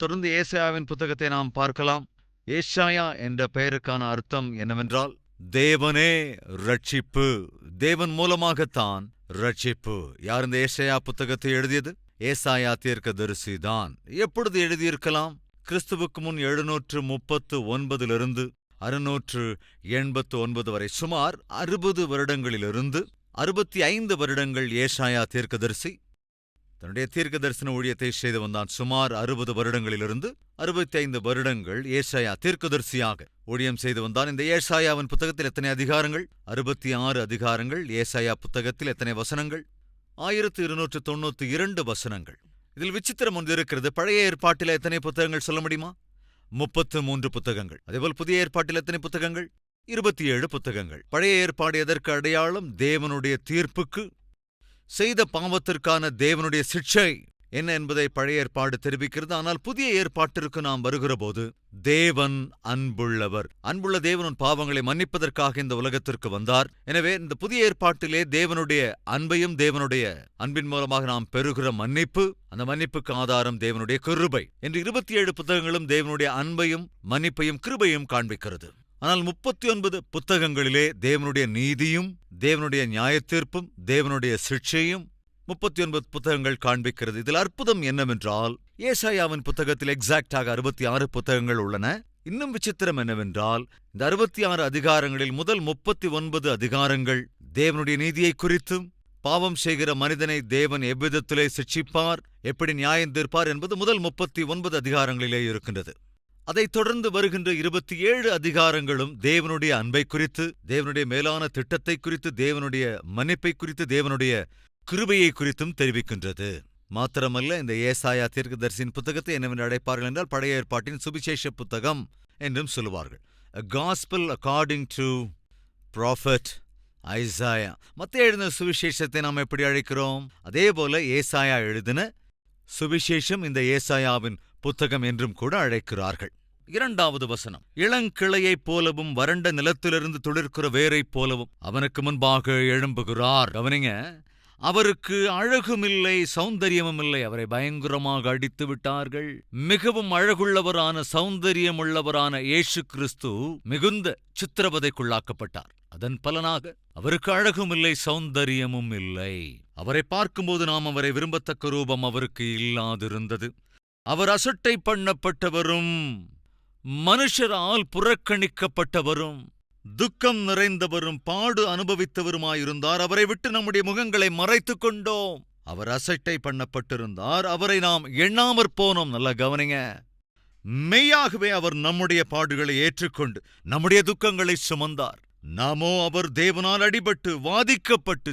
தொடர்ந்து ஏசாயாவின் புத்தகத்தை நாம் பார்க்கலாம். ஏசாயா என்ற பெயருக்கான அர்த்தம் என்னவென்றால் தேவனே ரட்சிப்பு. தேவன் மூலமாகத்தான் ரட்சிப்பு. யார் இந்த ஏசாயா புத்தகத்தை எழுதியது? ஏசாயா தீர்க்கதரிசிதான். எப்பொழுது எழுதியிருக்கலாம்? கிறிஸ்துவுக்கு முன் 739 689 வரை, சுமார் 60 வருடங்களிலிருந்து 65 வருடங்கள் ஏசாயா தீர்க்கதரிசி தன்னுடைய தீர்க்கதரிசன ஊழியத்தை செய்து வந்தான். சுமார் 60 வருடங்களிலிருந்து 65 வருடங்கள் ஏசாயா தீர்க்கதரிசியாக ஊழியம் செய்து வந்தான். இந்த ஏசாயாவின் புத்தகத்தில் எத்தனை அதிகாரங்கள்? 66 அதிகாரங்கள். ஏசாயா புத்தகத்தில் எத்தனை வசனங்கள்? 1292 வசனங்கள். இதில் விசித்திரம் ஒன்று இருக்கிறது. பழைய ஏற்பாட்டில் எத்தனை புத்தகங்கள் சொல்ல முடியுமா? 33 புத்தகங்கள். அதேபோல் புதிய ஏற்பாட்டில் எத்தனை புத்தகங்கள்? 27 புத்தகங்கள். பழைய ஏற்பாடு எதற்கு அடையாளம்? தேவனுடைய தீர்ப்புக்கு, செய்த பாவத்திற்கான தேவனுடைய சிக்ஷை என்ன என்பதை பழைய ஏற்பாடு தெரிவிக்கிறது. ஆனால் புதிய ஏற்பாட்டிற்கு நாம் வருகிறபோது தேவன் அன்புள்ளவர். அன்புள்ள தேவன் பாவங்களை மன்னிப்பதற்காக இந்த உலகத்திற்கு வந்தார். எனவே இந்த புதிய ஏற்பாட்டிலே தேவனுடைய அன்பையும் தேவனுடைய அன்பின் மூலமாக நாம் பெறுகிற மன்னிப்பு, அந்த மன்னிப்புக்கு ஆதாரம் தேவனுடைய கிருபை என்று 27 புத்தகங்களும் தேவனுடைய அன்பையும் மன்னிப்பையும் கிருபையும் காண்பிக்கிறது. ஆனால் 39 புத்தகங்களிலே தேவனுடைய நீதியும் தேவனுடைய நியாயத்தீர்ப்பும் தேவனுடைய சிக்ஷையும் 39 புத்தகங்கள் காண்பிக்கிறது. இதில் அற்புதம் என்னவென்றால், ஏசாயாவின் புத்தகத்தில் எக்ஸாக்டாக 66 புத்தகங்கள் உள்ளன. இன்னும் விசித்திரம் என்னவென்றால், இந்த 66 அதிகாரங்களில் முதல் 39 அதிகாரங்கள் தேவனுடைய நீதியை குறித்தும், பாவம் செய்கிற மனிதனை தேவன் எவ்விதத்திலே சிட்சிப்பார், எப்படி நியாயம் தீர்ப்பார் என்பது முதல் 39 அதிகாரங்களிலே இருக்கின்றது. அதைத் தொடர்ந்து வருகின்ற 27 அதிகாரங்களும் தேவனுடைய அன்பை குறித்து, தேவனுடைய மேலான திட்டத்தை குறித்து, தேவனுடைய மன்னிப்பை குறித்து, தேவனுடைய கிருபையை குறித்தும் தெரிவிக்கின்றது. மாத்திரமல்ல, இந்த ஏசாயா தீர்க்கதரிசியின் புத்தகத்தை என்னவென்று அழைப்பார்கள் என்றால் பழைய ஏற்பாட்டின் சுவிசேஷ புத்தகம் என்றும் சொல்லுவார்கள். A Gospel according to Prophet Isaiah. மத்தேயு எழுதின சுவிசேஷத்தை நாம் எப்படி அழைக்கிறோம்? அதேபோல ஏசாயா எழுதின சுவிசேஷம் இந்த ஏசாயாவின் புத்தகம் என்றும் கூட அழைக்கிறார்கள். 2வது வசனம், இளங்கிளையைப் போலவும் வறண்ட நிலத்திலிருந்து துளிர்க்கிற வேரைப் போலவும் அவனுக்கு முன்பாக எழும்புகிறார். கவனிங்க, அவருக்கு அழகுமில்லை, சௌந்தரியமும் இல்லை. அவரை பயங்கரமாக அடித்து விட்டார்கள். மிகவும் அழகுள்ளவரான, சௌந்தரியமுள்ளவரான இயேசு கிறிஸ்து மிகுந்த சித்திரவதைக்குள்ளாக்கப்பட்டார். அதன் பலனாக அவருக்கு அழகும் இல்லை, சௌந்தரியமும் இல்லை. அவரை பார்க்கும்போது நாம் அவரை விரும்பத்தக்க ரூபம் அவருக்கு இல்லாதிருந்தது. அவர் அசட்டை பண்ணப்பட்டவரும், மனுஷரால் புறக்கணிக்கப்பட்டவரும், துக்கம் நிறைந்தவரும், பாடு அனுபவித்தவருமாயிருந்தார். அவரை விட்டு நம்முடைய முகங்களை மறைத்துக் கொண்டோம். அவர் அசட்டை பண்ணப்பட்டிருந்தார், அவரை நாம் எண்ணாமற் போனோம். நல்லா கவனிங்க, மெய்யாகவே அவர் நம்முடைய பாடுகளை ஏற்றுக்கொண்டு நம்முடைய துக்கங்களை சுமந்தார். நாமோ அவர் தேவனால் அடிபட்டு வாதிக்கப்பட்டு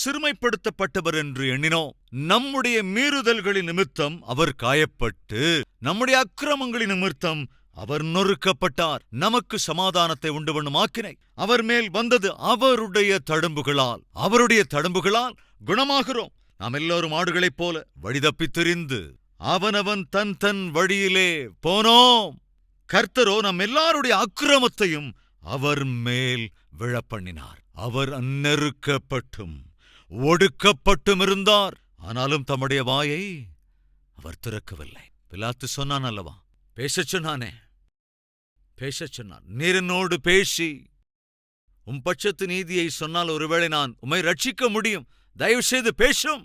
சிறுமைப்படுத்தப்பட்டவர் என்று எண்ணினோம். நம்முடைய மீறுதல்களின் நிமித்தம் அவர் காயப்பட்டு, நம்முடைய அக்கிரமங்களின் நிமித்தம் அவர் நொறுக்கப்பட்டார். நமக்கு சமாதானத்தை உண்டு பண்ணும் ஆக்கினை அவர் மேல் வந்தது. அவருடைய தடும்புகளால் குணமாகிறோம். நாம் எல்லோரும் ஆடுகளைப் போல வழிதப்பித் திரிந்து அவனவன் தன் வழியிலே போனோம். கர்த்தரோ நம் எல்லாருடைய அக்கிரமத்தையும் அவர் மேல் விழப்பண்ணினார். அவர் நெருக்கப்பட்டும் ஒடுக்கப்பட்டும் இருந்தார். ஆனாலும் தம்முடைய வாயை அவர் திறக்கவில்லை. பிலாத்து சொன்னான் அல்லவா, பேசச் சொன்னான். நீர் என்னோடு பேசி உம் பட்சத்து நீதியை சொன்னால் ஒருவேளை நான் உம்மை ரட்சிக்க முடியும், தயவு செய்து பேசும்.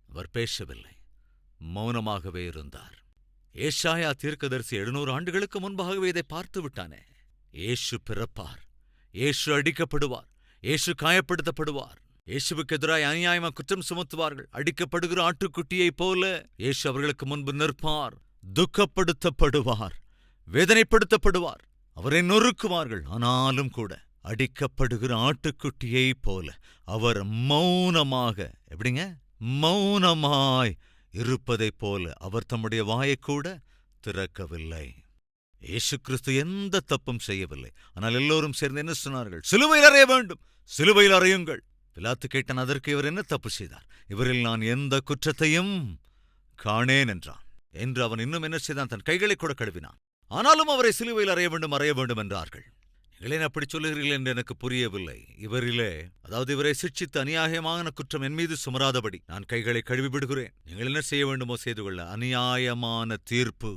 அவர் பேசவில்லை, மௌனமாகவே இருந்தார். ஏசாயா தீர்க்கதரிசி 700 ஆண்டுகளுக்கு முன்பாகவே இதை பார்த்து விட்டானே. இயேசு பிறப்பார், இயேசு அடிக்கப்படுவார், இயேசு காயப்படுத்தப்படுவார், இயேசுவுக்கு எதிராய் அநியாயமாக குற்றம் சுமத்துவார்கள். அடிக்கப்படுகிற ஆட்டுக்குட்டியைப் போல இயேசு அவர்களுக்கு முன்பு நிற்பார், துக்கப்படுத்தப்படுவார், வேதனைப்படுத்தப்படுவார், அவரை நொறுக்குவார்கள். ஆனாலும் கூட அடிக்கப்படுகிற ஆட்டுக்குட்டியைப் போல அவர் மௌனமாக, எப்படிங்க, மௌனமாய் இருப்பதைப் போல அவர் தம்முடைய வாயைக்கூட திறக்கவில்லை. இயேசு கிறிஸ்து எந்த தப்பும் செய்யவில்லை. ஆனால் எல்லோரும் சேர்ந்து என்ன சொன்னார்கள்? சிலுவையில் அறைய வேண்டும், சிலுவையில் அறையுங்கள். பிலாத்து கேட்டான், அதற்கு இவர் என்ன தப்பு செய்தார்? இவரில் நான் எந்த குற்றத்தையும் காணேன் என்றான். என்று அவன் இன்னும் என்ன செய்தான்? தன் கைகளை கூட கழுவினான். ஆனாலும் அவரை சிலுவையில் அறைய வேண்டும் என்றார்கள். நீங்கள் அப்படி சொல்லுகிறீர்கள் என்று எனக்கு புரியவில்லை. இவரிலே, அதாவது இவரை சிட்சித்து அநியாயமான குற்றம் என் மீது சுமராதபடி நான் கைகளை கழுவி விடுகிறேன். நீங்கள் என்ன செய்ய வேண்டுமோ செய்து கொள்ள. அநியாயமான தீர்ப்பு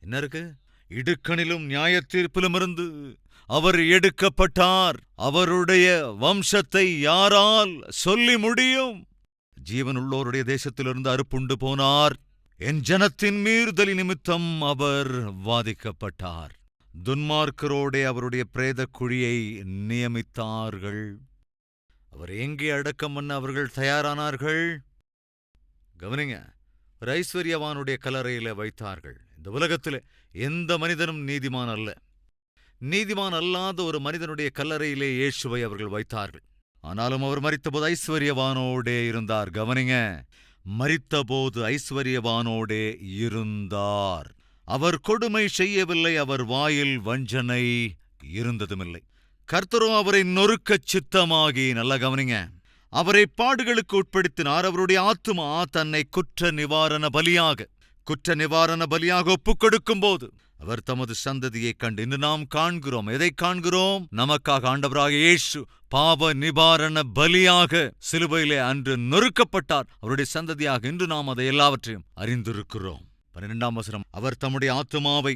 என்ன இருக்கு? இடுக்கணிலும் நியாய தீர்ப்பிலுமிருந்து அவர் எடுக்கப்பட்டார். அவருடைய வம்சத்தை யாரால் சொல்லி முடியும்? ஜீவனுள்ளோருடைய தேசத்திலிருந்து அறுப்புண்டு போனார். என் ஜனத்தின் மீறுதலி நிமித்தம் அவர் வாதிக்கப்பட்டார். துன்மார்க்கரோடே அவருடைய பிரேத குழியை நியமித்தார்கள். அவர் எங்கே அடக்கம் பண்ண அவர்கள் தயாரானார்கள்? கவனிங்க, ஒரு ஐஸ்வர்யவானுடைய கல்லறையில வைத்தார்கள். இந்த உலகத்தில் எந்த மனிதனும் நீதிமான் அல்ல. நீதிமான் அல்லாத ஒரு மனிதனுடைய கல்லறையிலே இயேசுவை அவர்கள் வைத்தார்கள். ஆனாலும் அவர் மரித்தபோது ஐஸ்வர்யவானோடே இருந்தார். கவனிங்க, மரித்தபோது ஐஸ்வர்யவானோடே இருந்தார். அவர் கொடுமை செய்யவில்லை, அவர் வாயில் வஞ்சனை இருந்ததுமில்லை. கர்த்தரோ அவரை நொறுக்கச் சித்தமாகி, நல்ல கவனிங்க, அவரை பாடுகளுக்கு உட்படுத்தினார். அவருடைய ஆத்துமா தன்னை குற்ற நிவாரண பலியாக ஒப்புக் கொடுக்கும் போது அவர் தமது சந்ததியைக் கண்டு, இன்று நாம் காண்கிறோம். எதை காண்கிறோம்? நமக்காக ஆண்டவராக இயேசு பாவ நிவாரண பலியாக சிலுவையிலே அன்று நொறுக்கப்பட்டார். அவருடைய சந்ததியாக இன்று நாம் அதை எல்லாவற்றையும் அறிந்திருக்கிறோம். 12ஆம் வசனம், அவர் தம்முடைய ஆத்துமாவை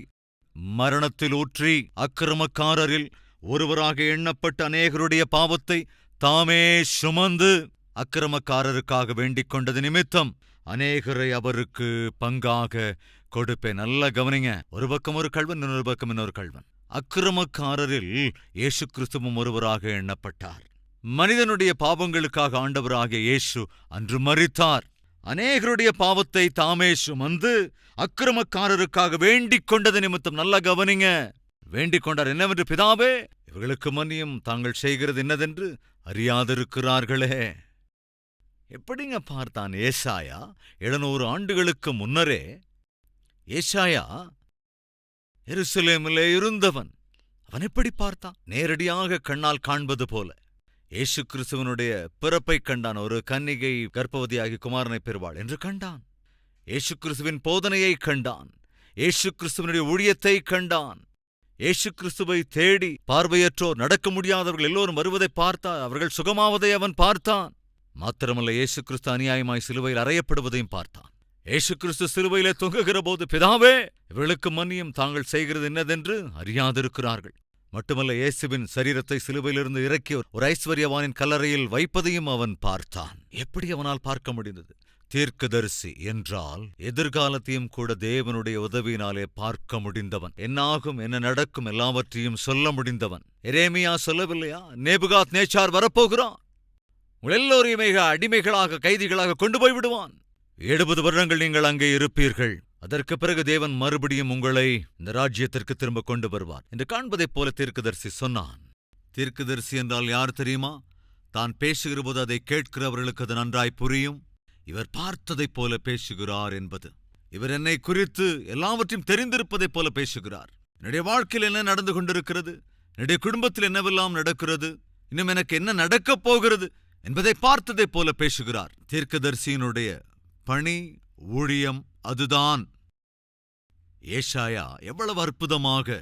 மரணத்தில் ஊற்றி அக்கிரமக்காரரில் ஒருவராக எண்ணப்பட்ட அநேகருடைய பாவத்தை தாமே சுமந்து அக்கிரமக்காரருக்காக வேண்டிக் கொண்டது நிமித்தம் அநேகரை அவருக்கு பங்காக கொடுப்பேன். நல்ல கவனிங்க, ஒரு பக்கம் ஒரு கள்வன், இன்னொரு பக்கம் இன்னொரு கள்வன். அக்கிரமக்காரரில் இயேசு கிறிஸ்துவும் ஒருவராக எண்ணப்பட்டார். மனிதனுடைய பாவங்களுக்காக ஆண்டவராகிய இயேசு அன்று மரித்தார். அநேகருடைய பாவத்தை தாமே சுமந்து அக்கிரமக்காரருக்காக வேண்டிக் கொண்டது நிமித்தம், நல்ல கவனிங்க, வேண்டிக் கொண்டார். என்னவென்று? பிதாவே, இவர்களுக்கு மன்னியும், தாங்கள் செய்கிறது என்னதென்று அறியாதிருக்கிறார்களே. எப்படிங்க பார்த்தான் ஏசாயா? 700 ஆண்டுகளுக்கு முன்னரே ஏசாயா எருசலேமிலே இருந்தவன். அவன் எப்படி பார்த்தான்? நேரடியாக கண்ணால் காண்பது போல இயேசு கிறிஸ்துவனுடைய பிறப்பை கண்டான். ஒரு கன்னிகை கர்ப்பவதியாகி குமாரனை பெறுவாள் என்று கண்டான். இயேசு கிறிஸ்துவின் போதனையை கண்டான். இயேசு கிறிஸ்துவனுடைய ஊழியத்தை கண்டான். இயேசு கிறிஸ்துவை தேடி பார்வையற்றோர், நடக்க முடியாதவர்கள் எல்லோரும் வருவதை பார்த்தான். அவர்கள் சுகமாவதை அவன் பார்த்தான். மாத்திரமல்ல, இயேசு கிறிஸ்து அநியாயமாய் சிலுவையில் அறையப்படுவதையும் பார்த்தான். இயேசு கிறிஸ்து சிலுவையிலே தொங்குகிற போது, பிதாவே, இவர்களுக்கு மன்னியும், தாங்கள் செய்கிறது என்னதென்று அறியாதிருக்கிறார்கள். மட்டுமல்ல, இயேசுவின் சரீரத்தை சிலுவையிலிருந்து இறக்கி ஒரு ஐஸ்வர்யவானின் கல்லறையில் வைப்பதையும் அவன் பார்த்தான். எப்படி அவனால் பார்க்க முடிந்தது? தீர்க்கதரிசி என்றால் எதிர்காலத்தையும் கூட தேவனுடைய உதவியினாலே பார்க்க முடிந்தவன். என்னாகும், என்ன நடக்கும் எல்லாவற்றையும் சொல்ல முடிந்தவன். எரேமியா சொல்லவில்லையா? நேபுகாத் நேச்சார் வரப்போகிறான், உங்கள் எல்லோரையுமே அடிமைகளாக, கைதிகளாக கொண்டு போய் விடுவான். 70 வருடங்கள் நீங்கள் அங்கே இருப்பீர்கள். அதற்கு பிறகு தேவன் மறுபடியும் உங்களை இந்த ராஜ்யத்திற்கு திரும்ப கொண்டு வருவார் என்று காண்பதைப் போல தீர்க்கதரிசி சொன்னான். தீர்க்கதரிசி என்றால் யார் தெரியுமா? தான் பேசுகிற போது அதை கேட்கிறவர்களுக்கு அது நன்றாய் புரியும். இவர் பார்த்ததைப் போல பேசுகிறார் என்பது. இவர் என்னை குறித்து எல்லாவற்றையும் தெரிந்திருப்பதைப் போல பேசுகிறார். என்னுடைய வாழ்க்கையில் என்ன நடந்து கொண்டிருக்கிறது, என்னுடைய குடும்பத்தில் என்னவெல்லாம் நடக்கிறது, இன்னும் எனக்கு என்ன நடக்கப் போகிறது என்பதை பார்த்ததைப் போல பேசுகிறார். தீர்க்கதரிசியினுடைய பணி, ஊழியம் அதுதான். ஏசாயா எவ்வளவு அற்புதமாக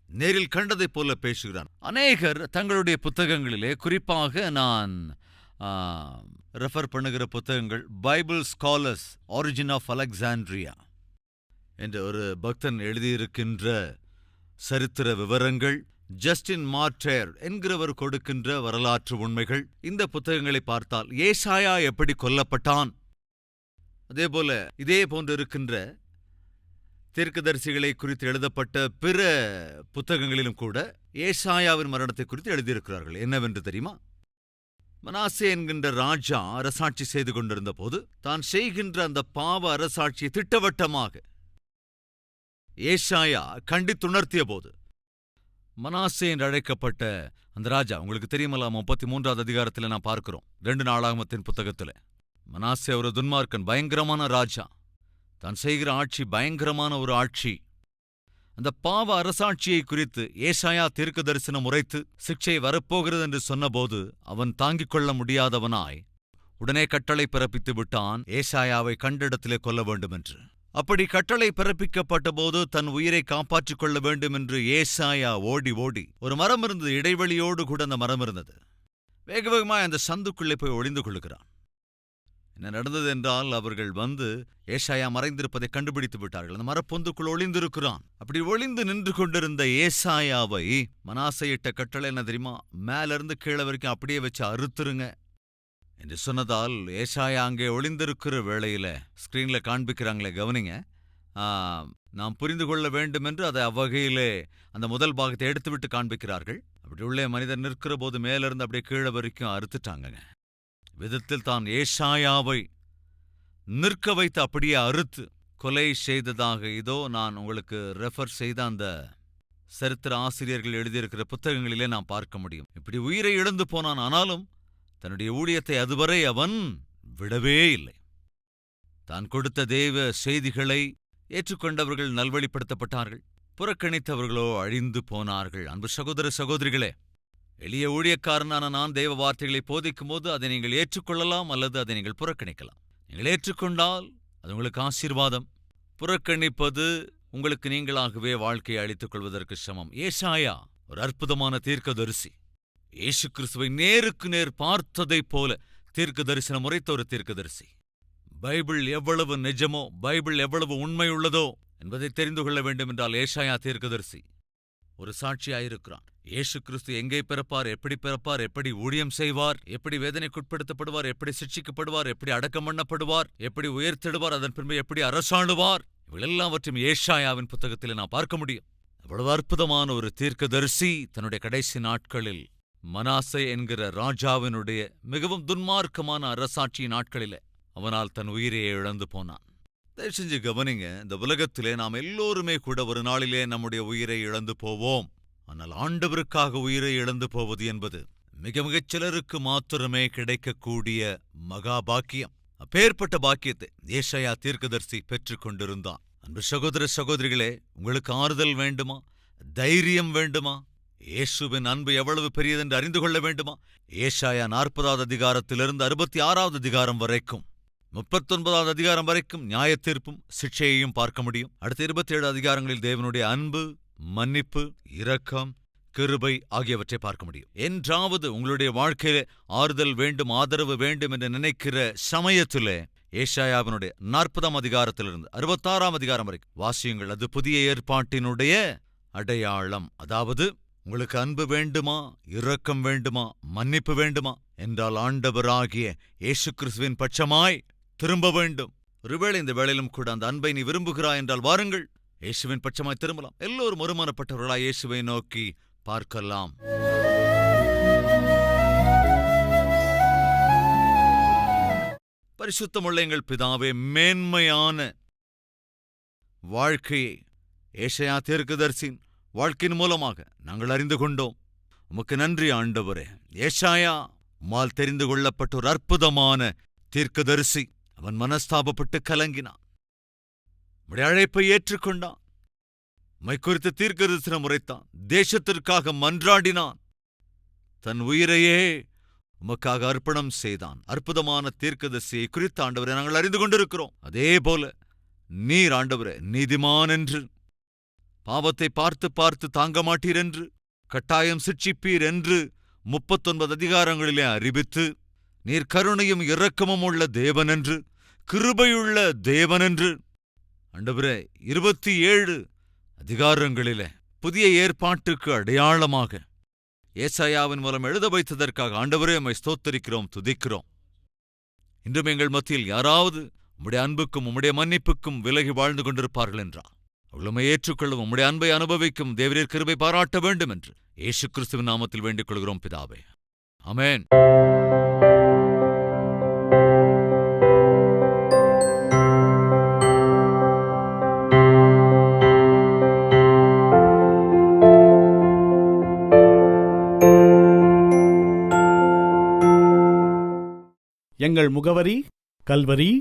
நேரில் கண்டதைப் போல பேசுகிறான். அநேகர் தங்களுடைய புத்தகங்களிலே, குறிப்பாக நான் ரெஃபர் பண்ணுகிற புத்தகங்கள், Bible scholars Origen of Alexandria என்ற ஒரு பக்தன் எழுதியிருக்கின்ற சரித்திர விவரங்கள், ஜஸ்டின் மார்டேர் என்கிறவர் கொடுக்கின்ற வரலாற்று உண்மைகள், இந்த புத்தகங்களை பார்த்தால் ஏசாயா எப்படி கொல்லப்பட்டான், அதேபோல இதே போன்று இருக்கின்ற தீர்க்கதரிசிகளை குறித்து எழுதப்பட்ட பிற புத்தகங்களிலும் கூட ஏசாயாவின் மரணத்தை குறித்து எழுதியிருக்கிறார்கள். என்னவென்று தெரியுமா? மனாசே என்கின்ற ராஜா அரசாட்சி செய்து கொண்டிருந்த போது தான் செய்கின்ற அந்த பாவ அரசாட்சியை திட்டவட்டமாக ஏசாயா கண்டித்துணர்த்திய போது, மனாசே என்று அழைக்கப்பட்ட அந்த ராஜா, உங்களுக்கு தெரியுமல்ல, 33வது அதிகாரத்தில் நான் பார்க்கிறோம், 2 நாளாகமத்தின் புத்தகத்தில். மனாசே ஒரு துன்மார்க்கன், பயங்கரமான ராஜா, தான் செய்கிற ஆட்சி பயங்கரமான ஒரு ஆட்சி. அந்த பாவ அரசாட்சியை குறித்து ஏசாயா தீர்க்க தரிசனம் உரைத்து சிக்ஷை வரப்போகிறது என்று சொன்னபோது அவன் தாங்கிக் கொள்ள முடியாதவனாய் உடனே கட்டளை பிறப்பித்து விட்டான், ஏசாயாவை கண்டிடத்திலே கொல்ல வேண்டும் என்று. அப்படி கட்டளை பிறப்பிக்கப்பட்டபோது தன் உயிரை காப்பாற்றிக் கொள்ள வேண்டும் என்று ஏசாயா ஓடி ஓடி, ஒரு மரம் இருந்தது, இடைவெளியோடு கூட அந்த மரம் இருந்தது. வேக வேகமாய் அந்த சந்துக்குள்ளே போய் ஒளிந்து கொள்ளுகிறான். என்ன நடந்தது என்றால், அவர்கள் வந்து ஏசாயா மறைந்திருப்பதை கண்டுபிடித்து விட்டார்கள். அந்த மரப்பொந்துக்குள் ஒளிந்திருக்கிறான். அப்படி ஒளிந்து நின்று கொண்டிருந்த ஏசாயாவை மனாசையிட்ட கட்டளை என்ன தெரியுமா? மேலிருந்து கீழே வரைக்கும் அப்படியே வச்சு அறுத்துருங்க என்று சொன்னதால், ஏசாயா அங்கே ஒளிந்திருக்கிற வேளையில ஸ்கிரீன்ல காண்பிக்கிறாங்களே, கவனிங்க. நாம் புரிந்து கொள்ள வேண்டும் என்று அதை அவ்வகையிலே அந்த முதல் பாகத்தை எடுத்துவிட்டு காண்பிக்கிறார்கள். அப்படி உள்ளே மனிதர் நிற்கிற போது மேலிருந்து அப்படியே கீழே வரைக்கும் அறுத்துட்டாங்க. விதத்தில் தான் ஏசாயாவை நிற்க வைத்து அப்படியே அறுத்து கொலை செய்ததாக இதோ நான் உங்களுக்கு ரெஃபர் செய்த அந்த சரித்திர ஆசிரியர்கள் எழுதியிருக்கிற புத்தகங்களிலே நாம் பார்க்க முடியும். இப்படி உயிரை இழந்து போனான். ஆனாலும் தன்னுடைய ஊழியத்தை அதுவரை அவன் விடவே இல்லை. தான் கொடுத்த தேவ செய்திகளை ஏற்றுக்கொண்டவர்கள் நல்வழிப்படுத்தப்பட்டார்கள், புறக்கணித்தவர்களோ அழிந்து போனார்கள். அன்பு சகோதர சகோதரிகளே, எளிய ஊழியக்காரனான நான் தேவ வார்த்தைகளை போதிக்கும் போது அதை நீங்கள் ஏற்றுக்கொள்ளலாம் அல்லது அதை நீங்கள் புறக்கணிக்கலாம். நீங்கள் ஏற்றுக்கொண்டால் அது உங்களுக்கு ஆசீர்வாதம். புறக்கணிப்பது உங்களுக்கு நீங்களாகவே வாழ்க்கையை அளித்துக் கொள்வதற்கு சமம். ஏசாயா ஒரு அற்புதமான தீர்க்கதரிசி. இயேசு கிறிஸ்துவை நேருக்கு நேர் பார்த்ததைப் போல தீர்க்க தரிசனம் உரைத்த ஒரு தீர்க்கதரிசி. பைபிள் எவ்வளவு நிஜமோ, பைபிள் எவ்வளவு உண்மையுள்ளதோ என்பதை தெரிந்து கொள்ள வேண்டும் என்றால் ஏசாயா தீர்க்கதரிசி ஒரு சாட்சியாயிருக்கிறான். இயேசு கிறிஸ்து எங்கே பிறப்பார், எப்படி பிறப்பார், எப்படி ஊழியம் செய்வார், எப்படி வேதனைக்குட்படுத்தப்படுவார், எப்படி சிட்சிக்கப்படுவார், எப்படி அடக்கம் பண்ணப்படுவார், எப்படி உயர்த்திடுவார், அதன் பின்பு எப்படி அரசாளுவார், இவளெல்லாவற்றையும் ஏசாயாவின் புத்தகத்தில் நான் பார்க்க முடியும். அவ்வளவு அற்புதமான ஒரு தீர்க்கதரிசி தன்னுடைய கடைசி நாட்களில் மனாசே என்கிற ராஜாவினுடைய மிகவும் துன்மார்க்கமான அரசாட்சியின் நாட்களிலே அவனால் தன் உயிரையே இழந்து போனான். தயவு செஞ்சு கவனிங்க, இந்த உலகத்திலே நாம் எல்லோருமே கூட ஒரு நாளிலே நம்முடைய உயிரை இழந்து போவோம். ஆனால் ஆண்டவருக்காக உயிரை இழந்து போவது என்பது மிக மிகச் சிலருக்கு மாத்திரமே கிடைக்கக்கூடிய மகா பாக்கியம். அப்பேற்பட்ட பாக்கியத்தை ஏசாயா தீர்க்கதரிசி பெற்றுக் கொண்டிருந்தான். அன்பு சகோதர சகோதரிகளே, உங்களுக்கு ஆறுதல் வேண்டுமா, தைரியம் வேண்டுமா, இயேசுவின் அன்பு எவ்வளவு பெரியதென்று அறிந்து கொள்ள வேண்டுமா? ஏசாயா 40வது அதிகாரத்திலிருந்து 66வது அதிகாரம் வரைக்கும், 39வது அதிகாரம் வரைக்கும் நியாயத்தீர்ப்பும் சிட்சையையும் பார்க்க முடியும். அடுத்த 27 அதிகாரங்களில் தேவனுடைய அன்பு, மன்னிப்பு, இரக்கம், கிருபை ஆகியவற்றை பார்க்க முடியும். என்றாவது உங்களுடைய வாழ்க்கையிலே ஆறுதல் வேண்டும், ஆதரவு வேண்டும் என்று நினைக்கிற சமயத்திலே ஏசாயாவினுடைய 40ஆம் அதிகாரத்திலிருந்து 66ஆம் அதிகாரம் வரைக்கும் வாசியுங்கள். அது புதிய ஏற்பாட்டினுடைய அடையாளம். அதாவது உங்களுக்கு அன்பு வேண்டுமா, இரக்கம் வேண்டுமா, மன்னிப்பு வேண்டுமா என்றால் ஆண்டவராகிய இயேசு கிறிஸ்துவின் பட்சமாய் திரும்ப வேண்டும். ஒருவேளை இந்த வேளையிலும் கூட அந்த அன்பை நீ விரும்புகிறாய் என்றால் வாருங்கள், இயேசுவின் பட்சமாய் திரும்பலாம். எல்லோரும் ஒருமனப்பட்டவர்களாய் இயேசுவை நோக்கி பார்க்கலாம். பரிசுத்தமுள்ள எங்கள் பிதாவே, மேன்மையான வாழ்க்கையை ஏசாயா தீர்க்கதரிசியின் வாழ்க்கையின் மூலமாக நாங்கள் அறிந்து கொண்டோம். உமக்கு நன்றி ஆண்டவரே. ஏசாயா உம்மால் தெரிந்து கொள்ளப்பட்ட ஒரு அற்புதமான தீர்க்கதரிசி. அவன் மனஸ்தாபப்பட்டு கலங்கினான், உம்முடைய அழைப்பை ஏற்றுக்கொண்டான், உம்மை குறித்து தீர்க்கதரிசனம் உரைத்தான், தேசத்திற்காக மன்றாடினான், தன் உயிரையே உமக்காக அர்ப்பணம் செய்தான். அற்புதமான தீர்க்கதரிசியை குறித்து ஆண்டவரை நாங்கள் அறிந்து கொண்டிருக்கிறோம். அதே போல நீர் ஆண்டவரே நீதிமான் என்று, பாவத்தை பார்த்து பார்த்து தாங்க மாட்டீர் என்று, கட்டாயம் சிட்சிப்பீர் என்று 39 அதிகாரங்களிலே அறிவித்து, நீர் கருணையும் இரக்கமும் உள்ள தேவனென்று, கிருபையுள்ள தேவனென்று ஆண்டவரே 27 அதிகாரங்களிலே புதிய ஏற்பாட்டுக்கு அடையாளமாக ஏசாயாவின் மூலம் எழுத வைத்ததற்காக ஆண்டவரே உம்மை ஸ்தோத்தரிக்கிறோம், துதிக்கிறோம். இன்றும் எங்கள் மத்தியில் யாராவது உம்முடைய அன்புக்கும் உம்முடைய மன்னிப்புக்கும் விலகி வாழ்ந்து கொண்டிருப்பார்கள் என்றால் அவளுமை ஏற்றுக்கொள்ளும், உம்முடைய அன்பை அனுபவிக்கும் தேவரீர் கிருபை பாராட்ட வேண்டும் என்று இயேசு கிறிஸ்துவின் நாமத்தில் வேண்டிக் கொள்கிறோம் பிதாவே, ஆமென். எங்கள் முகவரி: கல்வரி,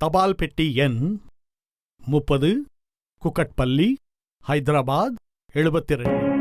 தபால் பெட்டி எண் 30, குக்கட்பள்ளி, ஹைதராபாத் 72.